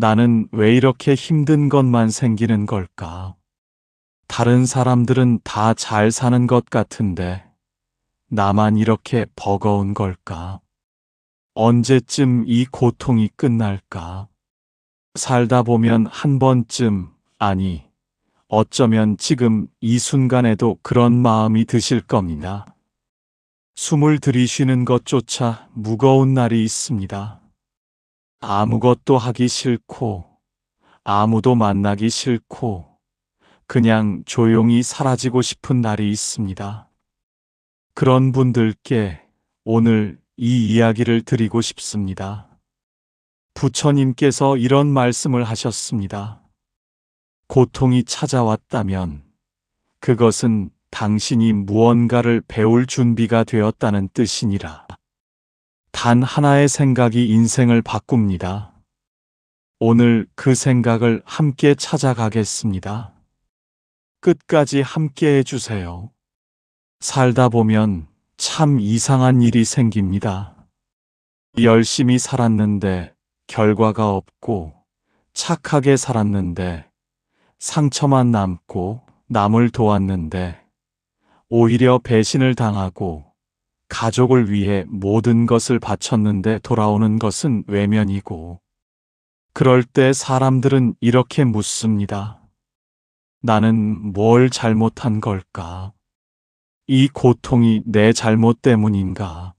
나는 왜 이렇게 힘든 것만 생기는 걸까? 다른 사람들은 다 잘 사는 것 같은데 나만 이렇게 버거운 걸까? 언제쯤 이 고통이 끝날까? 살다 보면 한 번쯤, 아니, 어쩌면 지금 이 순간에도 그런 마음이 드실 겁니다. 숨을 들이쉬는 것조차 무거운 날이 있습니다. 아무것도 하기 싫고, 아무도 만나기 싫고, 그냥 조용히 사라지고 싶은 날이 있습니다. 그런 분들께 오늘 이 이야기를 드리고 싶습니다. 부처님께서 이런 말씀을 하셨습니다. 고통이 찾아왔다면 그것은 당신이 무언가를 배울 준비가 되었다는 뜻이니라. 단 하나의 생각이 인생을 바꿉니다. 오늘 그 생각을 함께 찾아가겠습니다. 끝까지 함께 해주세요. 살다 보면 참 이상한 일이 생깁니다. 열심히 살았는데 결과가 없고, 착하게 살았는데 상처만 남고, 남을 도왔는데 오히려 배신을 당하고, 가족을 위해 모든 것을 바쳤는데 돌아오는 것은 외면이고, 그럴 때 사람들은 이렇게 묻습니다. 나는 뭘 잘못한 걸까? 이 고통이 내 잘못 때문인가?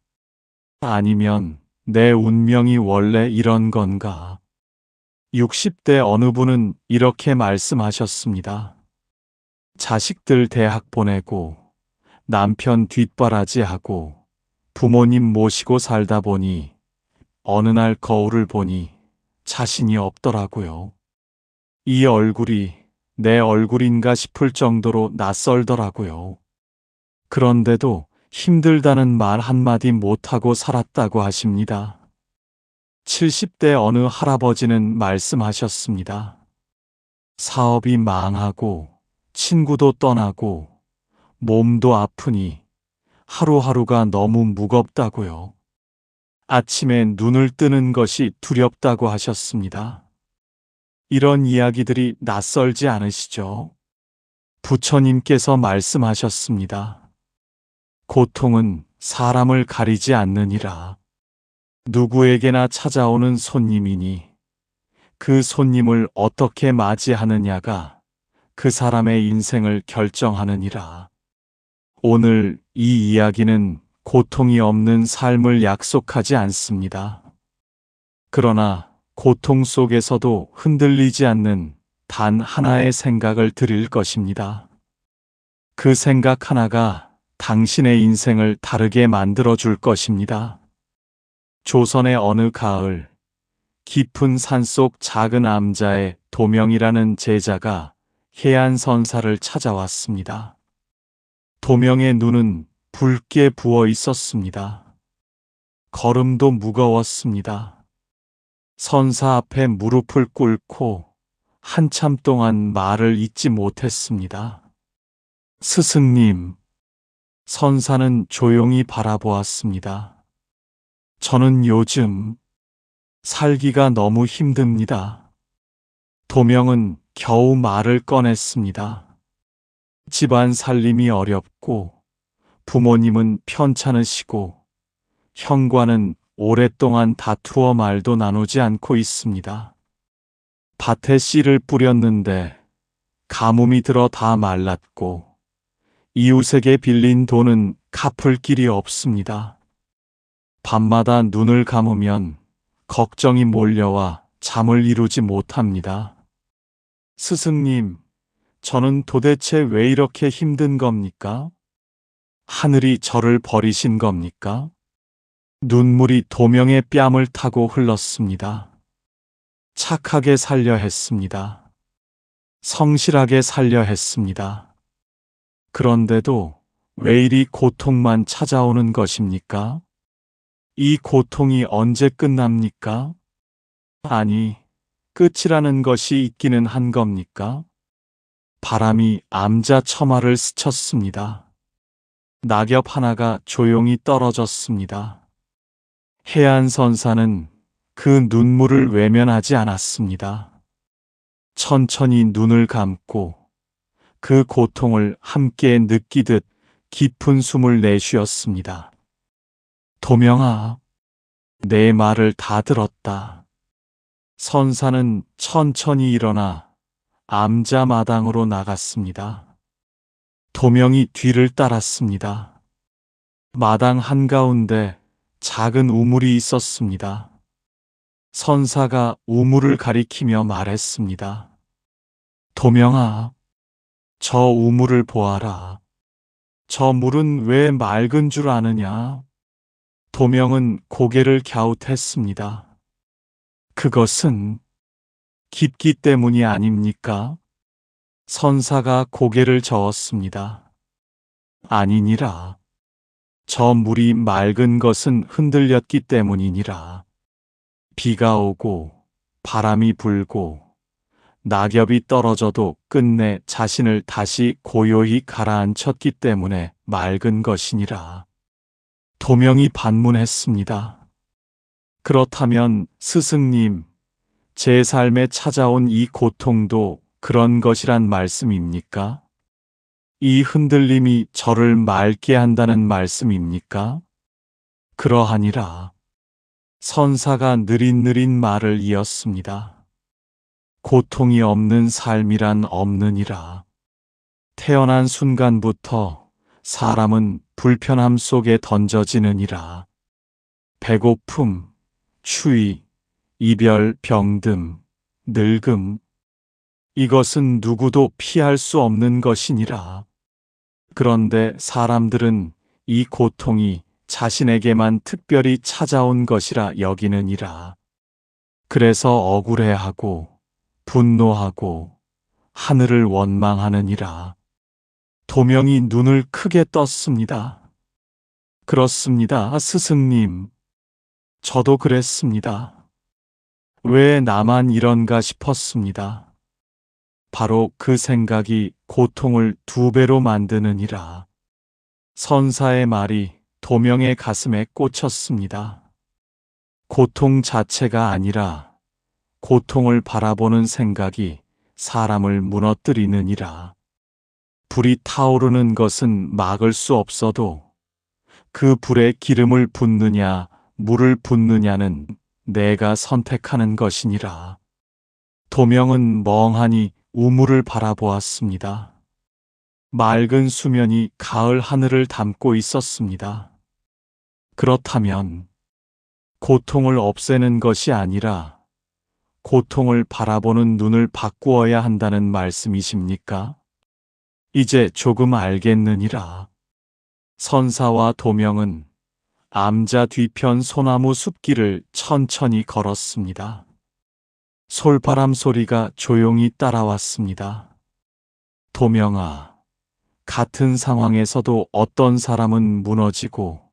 아니면 내 운명이 원래 이런 건가? 60대 어느 분은 이렇게 말씀하셨습니다. 자식들 대학 보내고, 남편 뒷바라지하고, 부모님 모시고 살다 보니, 어느 날 거울을 보니 자신이 없더라고요. 이 얼굴이 내 얼굴인가 싶을 정도로 낯설더라고요. 그런데도 힘들다는 말 한마디 못하고 살았다고 하십니다. 70대 어느 할아버지는 말씀하셨습니다. 사업이 망하고, 친구도 떠나고, 몸도 아프니 하루하루가 너무 무겁다고요. 아침에 눈을 뜨는 것이 두렵다고 하셨습니다. 이런 이야기들이 낯설지 않으시죠? 부처님께서 말씀하셨습니다. 고통은 사람을 가리지 않느니라. 누구에게나 찾아오는 손님이니 그 손님을 어떻게 맞이하느냐가 그 사람의 인생을 결정하느니라. 오늘 이 이야기는 고통이 없는 삶을 약속하지 않습니다. 그러나 고통 속에서도 흔들리지 않는 단 하나의 생각을 드릴 것입니다. 그 생각 하나가 당신의 인생을 다르게 만들어 줄 것입니다. 조선의 어느 가을, 깊은 산속 작은 암자의 도명이라는 제자가 해안선사를 찾아왔습니다. 도명의 눈은 붉게 부어 있었습니다. 걸음도 무거웠습니다. 선사 앞에 무릎을 꿇고 한참 동안 말을 잇지 못했습니다. 스승님, 선사는 조용히 바라보았습니다. 저는 요즘 살기가 너무 힘듭니다. 도명은 겨우 말을 꺼냈습니다. 집안 살림이 어렵고, 부모님은 편찮으시고, 형과는 오랫동안 다투어 말도 나누지 않고 있습니다. 밭에 씨를 뿌렸는데 가뭄이 들어 다 말랐고, 이웃에게 빌린 돈은 갚을 길이 없습니다. 밤마다 눈을 감으면 걱정이 몰려와 잠을 이루지 못합니다. 스승님, 저는 도대체 왜 이렇게 힘든 겁니까? 하늘이 저를 버리신 겁니까? 눈물이 도명의 뺨을 타고 흘렀습니다. 착하게 살려 했습니다. 성실하게 살려 했습니다. 그런데도 왜 이리 고통만 찾아오는 것입니까? 이 고통이 언제 끝납니까? 아니, 끝이라는 것이 있기는 한 겁니까? 바람이 암자 처마를 스쳤습니다. 낙엽 하나가 조용히 떨어졌습니다. 해안선사는 그 눈물을 외면하지 않았습니다. 천천히 눈을 감고 그 고통을 함께 느끼듯 깊은 숨을 내쉬었습니다. 도명아, 내 말을 다 들었다. 선사는 천천히 일어나 암자 마당으로 나갔습니다. 도명이 뒤를 따랐습니다. 마당 한가운데 작은 우물이 있었습니다. 선사가 우물을 가리키며 말했습니다. 도명아, 저 우물을 보아라. 저 물은 왜 맑은 줄 아느냐? 도명은 고개를 갸웃했습니다. 그것은 깊기 때문이 아닙니까? 선사가 고개를 저었습니다. 아니니라. 저 물이 맑은 것은 흔들렸기 때문이니라. 비가 오고 바람이 불고 낙엽이 떨어져도 끝내 자신을 다시 고요히 가라앉혔기 때문에 맑은 것이니라. 도명이 반문했습니다. 그렇다면 스승님, 제 삶에 찾아온 이 고통도 그런 것이란 말씀입니까? 이 흔들림이 저를 맑게 한다는 말씀입니까? 그러하니라. 선사가 느릿느릿 말을 이었습니다. 고통이 없는 삶이란 없느니라. 태어난 순간부터 사람은 불편함 속에 던져지느니라. 배고픔, 추위, 이별, 병듦, 늙음. 이것은 누구도 피할 수 없는 것이니라. 그런데 사람들은 이 고통이 자신에게만 특별히 찾아온 것이라 여기느니라. 그래서 억울해하고 분노하고 하늘을 원망하느니라. 도명이 눈을 크게 떴습니다. 그렇습니다, 스승님. 저도 그랬습니다. 왜 나만 이런가 싶었습니다. 바로 그 생각이 고통을 2배로 만드느니라. 선사의 말이 도명의 가슴에 꽂혔습니다. 고통 자체가 아니라 고통을 바라보는 생각이 사람을 무너뜨리느니라. 불이 타오르는 것은 막을 수 없어도 그 불에 기름을 붓느냐 물을 붓느냐는 내가 선택하는 것이니라. 도명은 멍하니 우물을 바라보았습니다. 맑은 수면이 가을 하늘을 담고 있었습니다. 그렇다면 고통을 없애는 것이 아니라 고통을 바라보는 눈을 바꾸어야 한다는 말씀이십니까? 이제 조금 알겠느니라. 선사와 도명은 암자 뒤편 소나무 숲길을 천천히 걸었습니다. 솔바람 소리가 조용히 따라왔습니다. 도명아, 같은 상황에서도 어떤 사람은 무너지고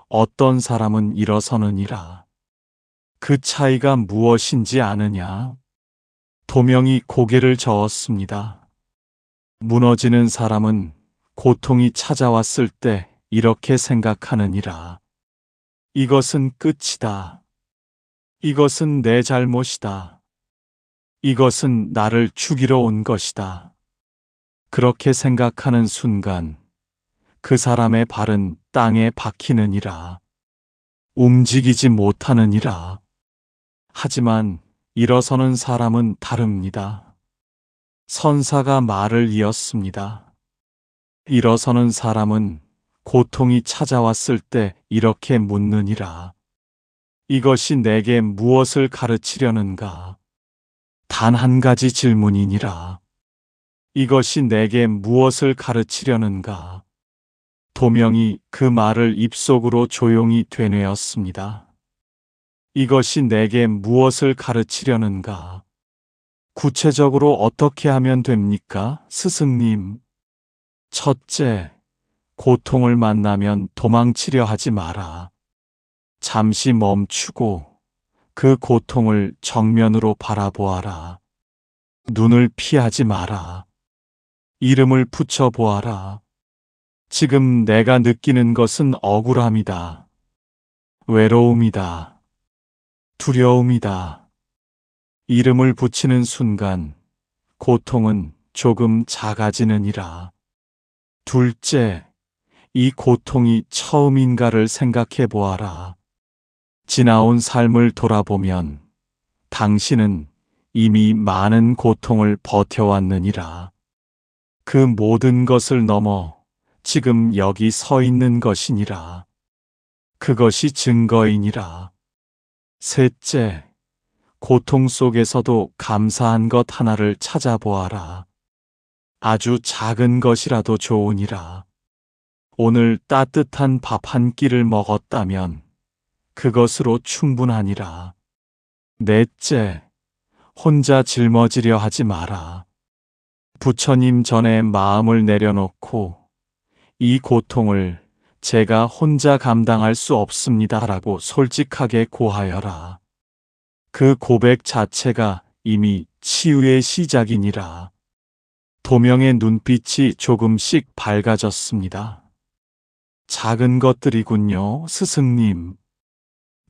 어떤 사람은 일어서느니라. 그 차이가 무엇인지 아느냐? 도명이 고개를 저었습니다. 무너지는 사람은 고통이 찾아왔을 때 이렇게 생각하느니라. 이것은 끝이다. 이것은 내 잘못이다. 이것은 나를 죽이러 온 것이다. 그렇게 생각하는 순간 그 사람의 발은 땅에 박히느니라. 움직이지 못하느니라. 하지만 일어서는 사람은 다릅니다. 선사가 말을 이었습니다. 일어서는 사람은 고통이 찾아왔을 때 이렇게 묻느니라. 이것이 내게 무엇을 가르치려는가? 단 한 가지 질문이니라. 이것이 내게 무엇을 가르치려는가? 도명이 그 말을 입속으로 조용히 되뇌었습니다. 이것이 내게 무엇을 가르치려는가? 구체적으로 어떻게 하면 됩니까, 스승님? 첫째, 고통을 만나면 도망치려 하지 마라. 잠시 멈추고 그 고통을 정면으로 바라보아라. 눈을 피하지 마라. 이름을 붙여보아라. 지금 내가 느끼는 것은 억울함이다. 외로움이다. 두려움이다. 이름을 붙이는 순간 고통은 조금 작아지느니라. 둘째, 이 고통이 처음인가를 생각해 보아라. 지나온 삶을 돌아보면 당신은 이미 많은 고통을 버텨왔느니라. 그 모든 것을 넘어 지금 여기 서 있는 것이니라. 그것이 증거이니라. 셋째, 고통 속에서도 감사한 것 하나를 찾아보아라. 아주 작은 것이라도 좋으니라. 오늘 따뜻한 밥 한 끼를 먹었다면 그것으로 충분하니라. 넷째, 혼자 짊어지려 하지 마라. 부처님 전에 마음을 내려놓고 이 고통을 제가 혼자 감당할 수 없습니다라고 솔직하게 고하여라. 그 고백 자체가 이미 치유의 시작이니라. 도명의 눈빛이 조금씩 밝아졌습니다. 작은 것들이군요, 스승님.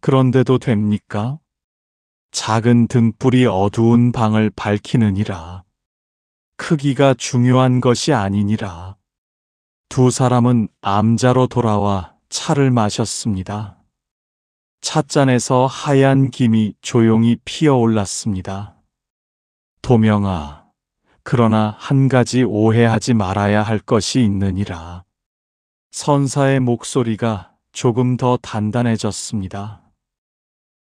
그런데도 됩니까? 작은 등불이 어두운 방을 밝히느니라. 크기가 중요한 것이 아니니라. 두 사람은 암자로 돌아와 차를 마셨습니다. 찻잔에서 하얀 김이 조용히 피어올랐습니다. 도명아, 그러나 한 가지 오해하지 말아야 할 것이 있느니라. 선사의 목소리가 조금 더 단단해졌습니다.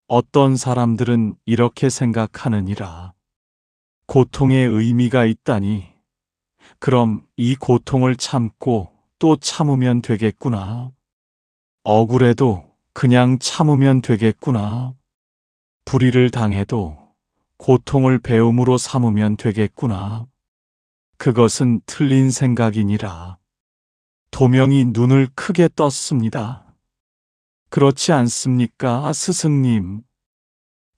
어떤 사람들은 이렇게 생각하느니라. 고통의 의미가 있다니. 그럼 이 고통을 참고 또 참으면 되겠구나. 억울해도 그냥 참으면 되겠구나. 불의를 당해도 고통을 배움으로 삼으면 되겠구나. 그것은 틀린 생각이니라. 도명이 눈을 크게 떴습니다. 그렇지 않습니까, 스승님?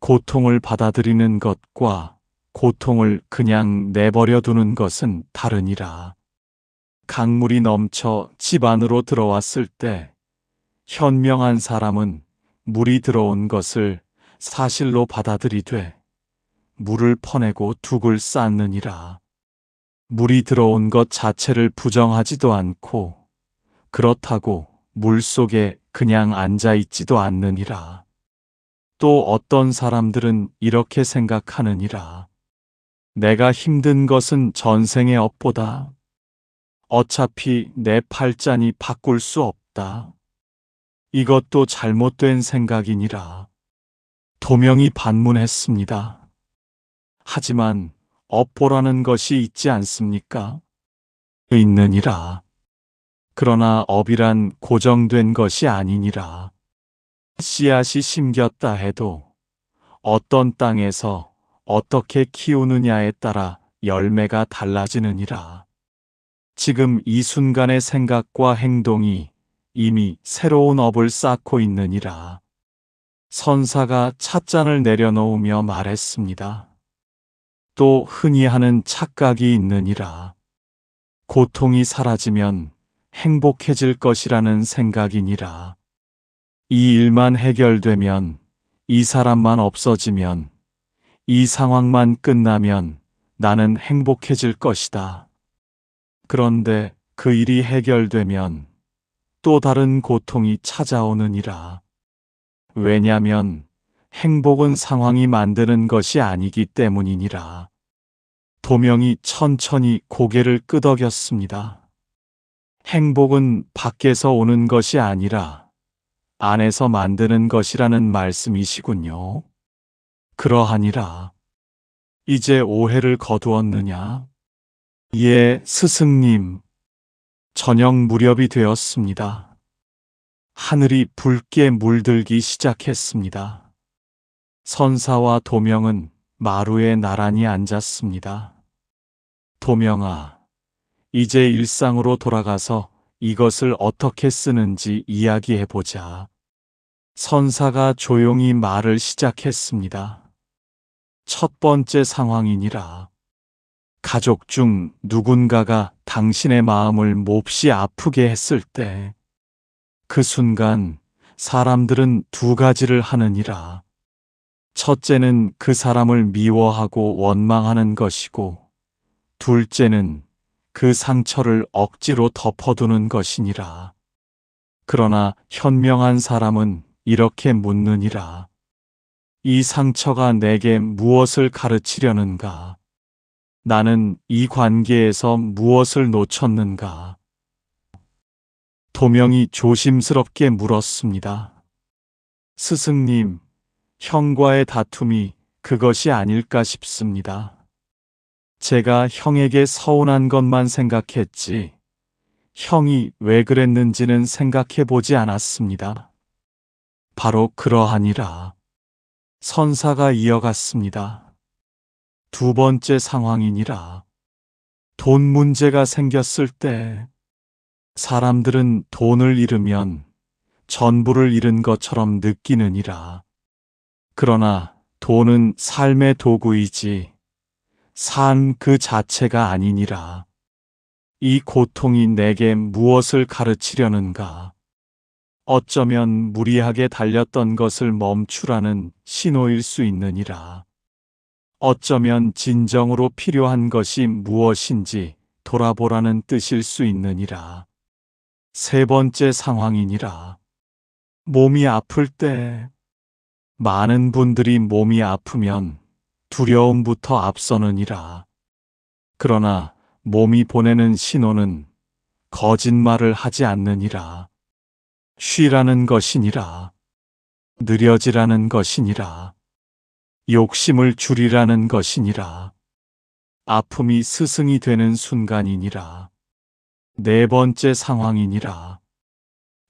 고통을 받아들이는 것과 고통을 그냥 내버려 두는 것은 다르니라. 강물이 넘쳐 집 안으로 들어왔을 때 현명한 사람은 물이 들어온 것을 사실로 받아들이되 물을 퍼내고 둑을 쌓느니라. 물이 들어온 것 자체를 부정하지도 않고 그렇다고 물 속에 그냥 앉아 있지도 않느니라. 또 어떤 사람들은 이렇게 생각하느니라. 내가 힘든 것은 전생의 업보다. 어차피 내 팔자니 바꿀 수 없다. 이것도 잘못된 생각이니라. 도명이 반문했습니다. 하지만 업보라는 것이 있지 않습니까? 있느니라. 그러나 업이란 고정된 것이 아니니라. 씨앗이 심겼다 해도 어떤 땅에서 어떻게 키우느냐에 따라 열매가 달라지느니라. 지금 이 순간의 생각과 행동이 이미 새로운 업을 쌓고 있느니라. 선사가 찻잔을 내려놓으며 말했습니다. 또 흔히 하는 착각이 있느니라. 고통이 사라지면 행복해질 것이라는 생각이니라. 이 일만 해결되면, 이 사람만 없어지면, 이 상황만 끝나면 나는 행복해질 것이다. 그런데 그 일이 해결되면 또 다른 고통이 찾아오느니라. 왜냐면 행복은 상황이 만드는 것이 아니기 때문이니라. 도명이 천천히 고개를 끄덕였습니다. 행복은 밖에서 오는 것이 아니라 안에서 만드는 것이라는 말씀이시군요. 그러하니라. 이제 오해를 거두었느냐? 예, 스승님. 저녁 무렵이 되었습니다. 하늘이 붉게 물들기 시작했습니다. 선사와 도명은 마루에 나란히 앉았습니다. 도명아, 이제 일상으로 돌아가서 이것을 어떻게 쓰는지 이야기해보자. 선사가 조용히 말을 시작했습니다. 첫 번째 상황이니라. 가족 중 누군가가 당신의 마음을 몹시 아프게 했을 때, 그 순간 사람들은 두 가지를 하느니라. 첫째는 그 사람을 미워하고 원망하는 것이고, 둘째는 그 상처를 억지로 덮어두는 것이니라. 그러나 현명한 사람은 이렇게 묻느니라. 이 상처가 내게 무엇을 가르치려는가? 나는 이 관계에서 무엇을 놓쳤는가? 도명이 조심스럽게 물었습니다. 스승님, 형과의 다툼이 그것이 아닐까 싶습니다. 제가 형에게 서운한 것만 생각했지, 형이 왜 그랬는지는 생각해 보지 않았습니다. 바로 그러하니라. 선사가 이어갔습니다. 두 번째 상황이니라. 돈 문제가 생겼을 때 사람들은 돈을 잃으면 전부를 잃은 것처럼 느끼느니라. 그러나 돈은 삶의 도구이지 삶 그 자체가 아니니라. 이 고통이 내게 무엇을 가르치려는가? 어쩌면 무리하게 달렸던 것을 멈추라는 신호일 수 있느니라. 어쩌면 진정으로 필요한 것이 무엇인지 돌아보라는 뜻일 수 있느니라. 세 번째 상황이니라. 몸이 아플 때, 많은 분들이 몸이 아프면 두려움부터 앞서느니라. 그러나 몸이 보내는 신호는 거짓말을 하지 않느니라. 쉬라는 것이니라. 느려지라는 것이니라. 욕심을 줄이라는 것이니라. 아픔이 스승이 되는 순간이니라. 네 번째 상황이니라.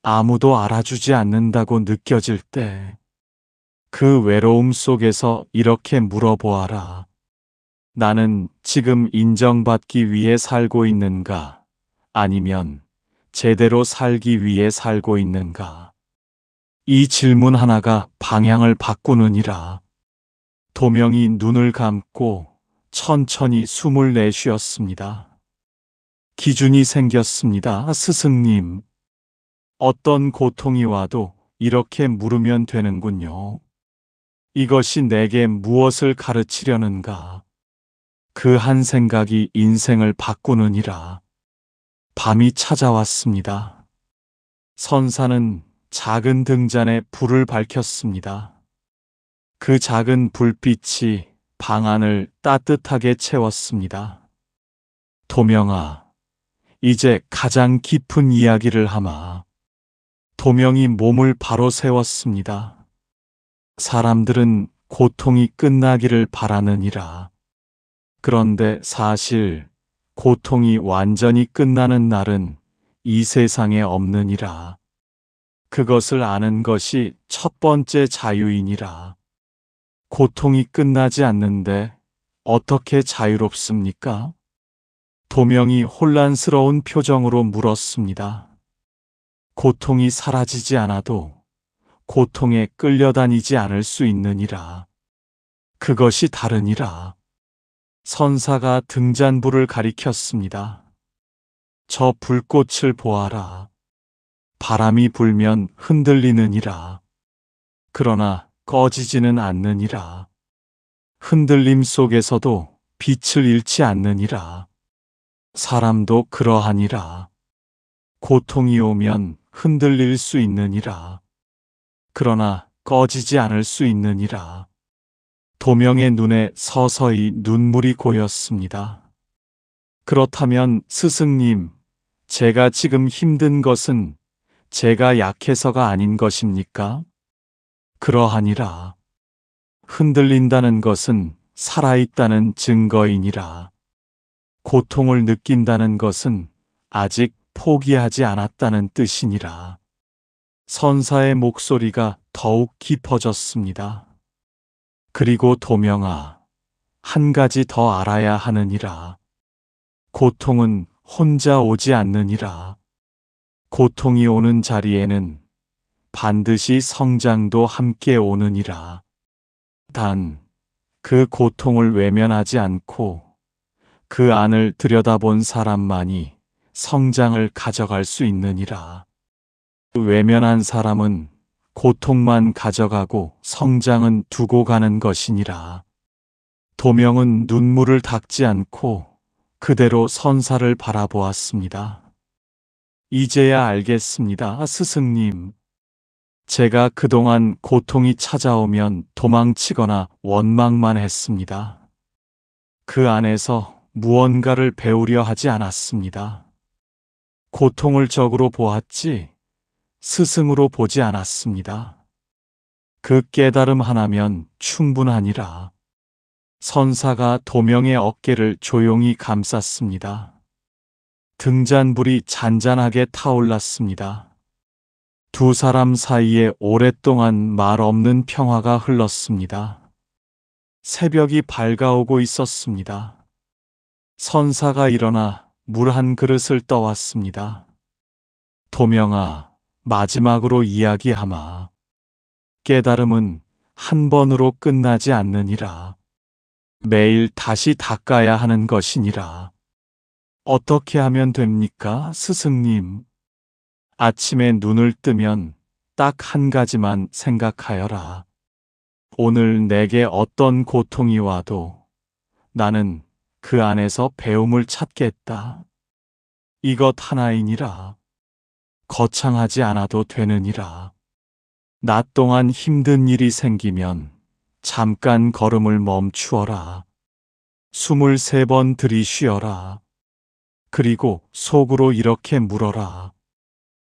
아무도 알아주지 않는다고 느껴질 때, 그 외로움 속에서 이렇게 물어보아라. 나는 지금 인정받기 위해 살고 있는가? 아니면 제대로 살기 위해 살고 있는가? 이 질문 하나가 방향을 바꾸느니라. 도명이 눈을 감고 천천히 숨을 내쉬었습니다. 기준이 생겼습니다. 스승님, 어떤 고통이 와도 이렇게 물으면 되는군요. 이것이 내게 무엇을 가르치려는가? 그 한 생각이 인생을 바꾸느니라. 밤이 찾아왔습니다. 선사는 작은 등잔에 불을 밝혔습니다. 그 작은 불빛이 방 안을 따뜻하게 채웠습니다. 도명아, 이제 가장 깊은 이야기를 하마. 도명이 몸을 바로 세웠습니다. 사람들은 고통이 끝나기를 바라느니라. 그런데 사실 고통이 완전히 끝나는 날은 이 세상에 없느니라. 그것을 아는 것이 첫 번째 자유이니라. 고통이 끝나지 않는데 어떻게 자유롭습니까? 도명이 혼란스러운 표정으로 물었습니다. 고통이 사라지지 않아도 고통에 끌려다니지 않을 수 있느니라. 그것이 다르니라. 선사가 등잔불을 가리켰습니다. 저 불꽃을 보아라. 바람이 불면 흔들리느니라. 그러나 꺼지지는 않느니라. 흔들림 속에서도 빛을 잃지 않느니라. 사람도 그러하니라. 고통이 오면 흔들릴 수 있느니라. 그러나 꺼지지 않을 수 있느니라. 도명의 눈에 서서히 눈물이 고였습니다. 그렇다면 스승님, 제가 지금 힘든 것은 제가 약해서가 아닌 것입니까? 그러하니라. 흔들린다는 것은 살아있다는 증거이니라. 고통을 느낀다는 것은 아직 포기하지 않았다는 뜻이니라. 선사의 목소리가 더욱 깊어졌습니다. 그리고 도명아, 한 가지 더 알아야 하느니라. 고통은 혼자 오지 않느니라. 고통이 오는 자리에는 반드시 성장도 함께 오느니라. 단, 그 고통을 외면하지 않고 그 안을 들여다본 사람만이 성장을 가져갈 수 있느니라. 외면한 사람은 고통만 가져가고 성장은 두고 가는 것이니라. 도명은 눈물을 닦지 않고 그대로 선사를 바라보았습니다. 이제야 알겠습니다, 스승님. 제가 그동안 고통이 찾아오면 도망치거나 원망만 했습니다. 그 안에서 무언가를 배우려 하지 않았습니다. 고통을 적으로 보았지 스승으로 보지 않았습니다. 그 깨달음 하나면 충분하니라. 선사가 도명의 어깨를 조용히 감쌌습니다. 등잔불이 잔잔하게 타올랐습니다. 두 사람 사이에 오랫동안 말 없는 평화가 흘렀습니다. 새벽이 밝아오고 있었습니다. 선사가 일어나 물 한 그릇을 떠왔습니다. 도명아, 마지막으로 이야기하마. 깨달음은 한 번으로 끝나지 않느니라. 매일 다시 닦아야 하는 것이니라. 어떻게 하면 됩니까, 스승님? 아침에 눈을 뜨면 딱 한 가지만 생각하여라. 오늘 내게 어떤 고통이 와도 나는 그 안에서 배움을 찾겠다. 이것 하나이니라. 거창하지 않아도 되느니라. 낮 동안 힘든 일이 생기면 잠깐 걸음을 멈추어라. 숨을 3번 들이쉬어라. 그리고 속으로 이렇게 물어라.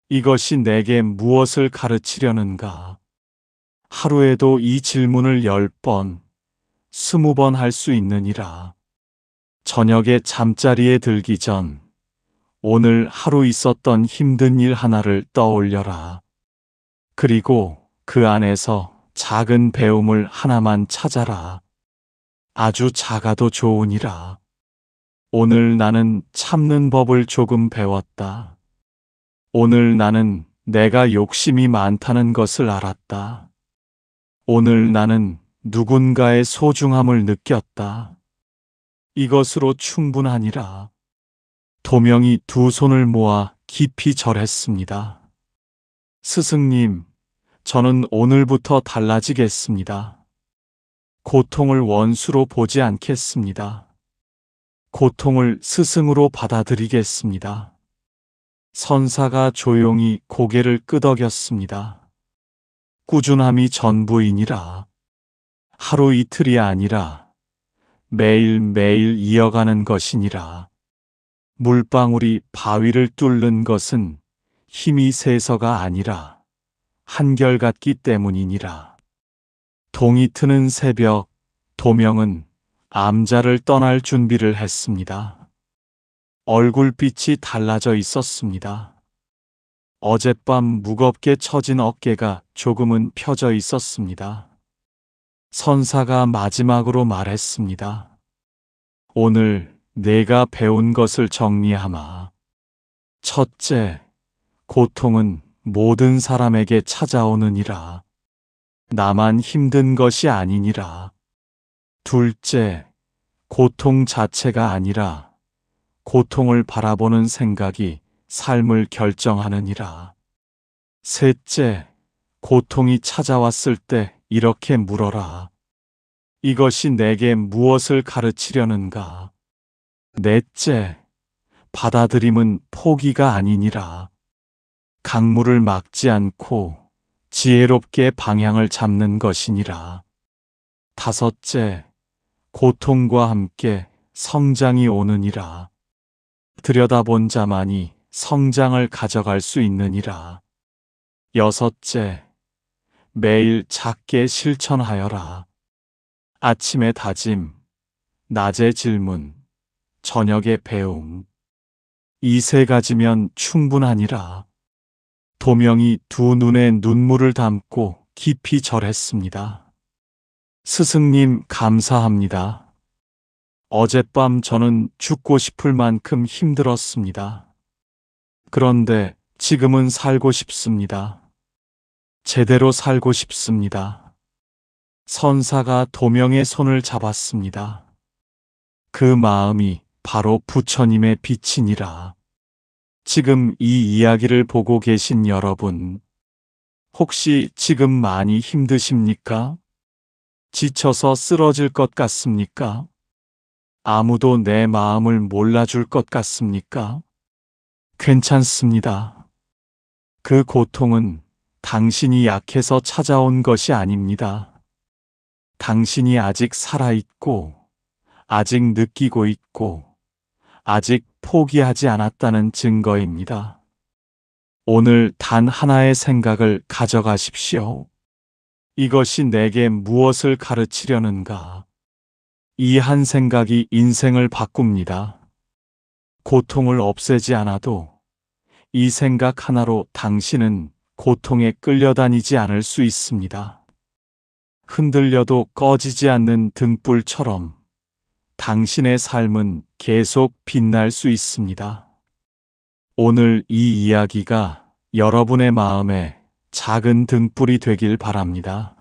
이것이 내게 무엇을 가르치려는가? 하루에도 이 질문을 10번, 20번 할 수 있느니라. 저녁에 잠자리에 들기 전 오늘 하루 있었던 힘든 일 하나를 떠올려라. 그리고 그 안에서 작은 배움을 하나만 찾아라. 아주 작아도 좋으니라. 오늘 나는 참는 법을 조금 배웠다. 오늘 나는 내가 욕심이 많다는 것을 알았다. 오늘 나는 누군가의 소중함을 느꼈다. 이것으로 충분하니라. 도명이 두 손을 모아 깊이 절했습니다. 스승님, 저는 오늘부터 달라지겠습니다. 고통을 원수로 보지 않겠습니다. 고통을 스승으로 받아들이겠습니다. 선사가 조용히 고개를 끄덕였습니다. 꾸준함이 전부이니라. 하루 이틀이 아니라 매일매일 이어가는 것이니라. 물방울이 바위를 뚫는 것은 힘이 세서가 아니라 한결같기 때문이니라. 동이 트는 새벽, 도명은 암자를 떠날 준비를 했습니다. 얼굴빛이 달라져 있었습니다. 어젯밤 무겁게 처진 어깨가 조금은 펴져 있었습니다. 선사가 마지막으로 말했습니다. 오늘 내가 배운 것을 정리하마. 첫째, 고통은 모든 사람에게 찾아오느니라. 나만 힘든 것이 아니니라. 둘째, 고통 자체가 아니라 고통을 바라보는 생각이 삶을 결정하느니라. 셋째, 고통이 찾아왔을 때 이렇게 물어라. 이것이 내게 무엇을 가르치려는가? 넷째, 받아들임은 포기가 아니니라. 강물을 막지 않고 지혜롭게 방향을 잡는 것이니라. 다섯째, 고통과 함께 성장이 오느니라. 들여다본 자만이 성장을 가져갈 수 있느니라. 여섯째, 매일 작게 실천하여라. 아침에 다짐, 낮에 질문, 저녁에 배움. 이 3가지면 충분하니라. 도명이 두 눈에 눈물을 담고 깊이 절했습니다. 스승님 감사합니다. 어젯밤 저는 죽고 싶을 만큼 힘들었습니다. 그런데 지금은 살고 싶습니다. 제대로 살고 싶습니다. 선사가 도명의 손을 잡았습니다. 그 마음이 바로 부처님의 빛이니라. 지금 이 이야기를 보고 계신 여러분, 혹시 지금 많이 힘드십니까? 지쳐서 쓰러질 것 같습니까? 아무도 내 마음을 몰라줄 것 같습니까? 괜찮습니다. 그 고통은 당신이 약해서 찾아온 것이 아닙니다. 당신이 아직 살아있고, 아직 느끼고 있고, 아직 포기하지 않았다는 증거입니다. 오늘 단 하나의 생각을 가져가십시오. 이것이 내게 무엇을 가르치려는가? 이 한 생각이 인생을 바꿉니다. 고통을 없애지 않아도 이 생각 하나로 당신은 고통에 끌려다니지 않을 수 있습니다. 흔들려도 꺼지지 않는 등불처럼 당신의 삶은 계속 빛날 수 있습니다. 오늘 이 이야기가 여러분의 마음에 작은 등불이 되길 바랍니다.